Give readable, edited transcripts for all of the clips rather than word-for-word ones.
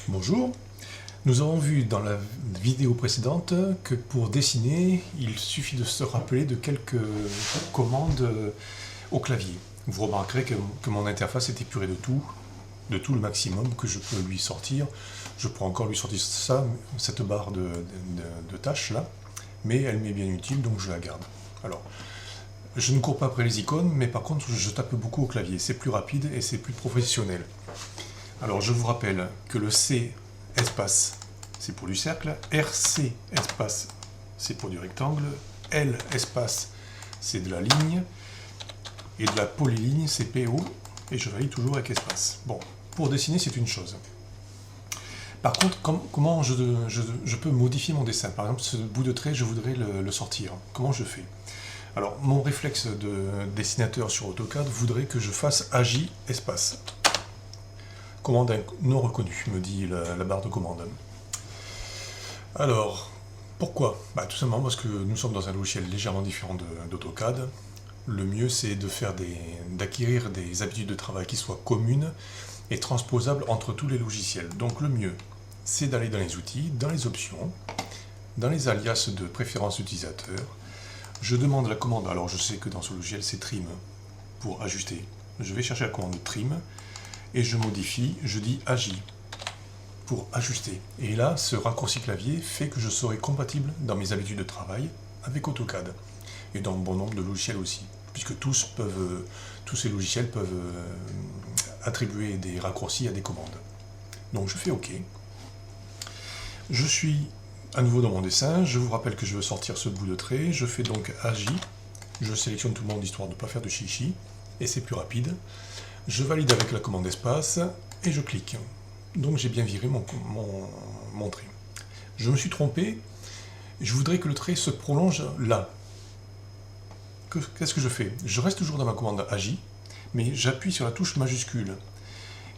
Bonjour, nous avons vu dans la vidéo précédente que pour dessiner, il suffit de se rappeler de quelques commandes au clavier. Vous remarquerez que mon interface est épurée de tout le maximum que je peux lui sortir. Je pourrais encore lui sortir ça, cette barre de tâches là, mais elle m'est bien utile donc je la garde. Alors, je ne cours pas après les icônes, mais par contre je tape beaucoup au clavier, c'est plus rapide et c'est plus professionnel. Alors je vous rappelle que le C espace c'est pour du cercle, RC espace c'est pour du rectangle, L espace c'est de la ligne, et de la polyligne c'est PO, et je valide toujours avec espace. Bon, pour dessiner c'est une chose. Par contre, comment je peux modifier mon dessin? Par exemple, ce bout de trait, je voudrais le sortir. Comment je fais? Alors, mon réflexe de dessinateur sur AutoCAD voudrait que je fasse AJ espace. Commande non reconnue, me dit la barre de commande. Alors, pourquoi? Tout simplement parce que nous sommes dans un logiciel légèrement différent d'AutoCAD. Le mieux, c'est d'acquérir des habitudes de travail qui soient communes et transposables entre tous les logiciels. Donc le mieux, c'est d'aller dans les outils, dans les options, dans les alias de préférence utilisateur. Je demande la commande, alors je sais que dans ce logiciel c'est trim pour ajuster. Je vais chercher la commande trim et je modifie, je dis AJ pour ajuster. Et là, ce raccourci clavier fait que je serai compatible dans mes habitudes de travail avec AutoCAD et dans bon nombre de logiciels aussi, puisque tous ces logiciels peuvent attribuer des raccourcis à des commandes. Donc je fais OK. Je suis à nouveau dans mon dessin, je vous rappelle que je veux sortir ce bout de trait, je fais donc AJ, je sélectionne tout le monde histoire de ne pas faire de chichi, et c'est plus rapide. Je valide avec la commande espace, et je clique. Donc j'ai bien viré mon trait. Je me suis trompé, je voudrais que le trait se prolonge là. Qu'est-ce que je fais? Je reste toujours dans ma commande AJ, mais j'appuie sur la touche majuscule.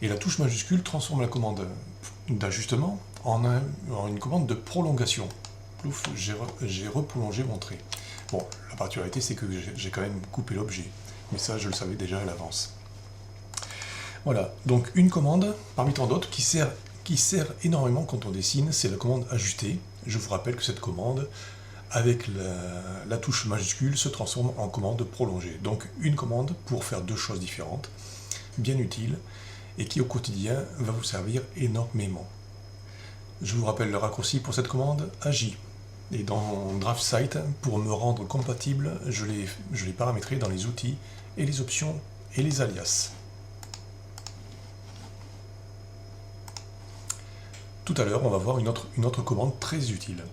Et la touche majuscule transforme la commande d'ajustement en une commande de prolongation. Plouf, j'ai reprolongé mon trait. Bon, la particularité c'est que j'ai quand même coupé l'objet, mais ça je le savais déjà à l'avance. Voilà, donc une commande parmi tant d'autres qui sert énormément quand on dessine, c'est la commande ajuster. Je vous rappelle que cette commande, avec la touche majuscule, se transforme en commande prolongée. Donc une commande pour faire deux choses différentes, bien utile, et qui au quotidien va vous servir énormément. Je vous rappelle le raccourci pour cette commande, AJ. Et dans DraftSight, pour me rendre compatible, je l'ai paramétré dans les outils et les options et les alias. Tout à l'heure, on va voir une autre commande très utile.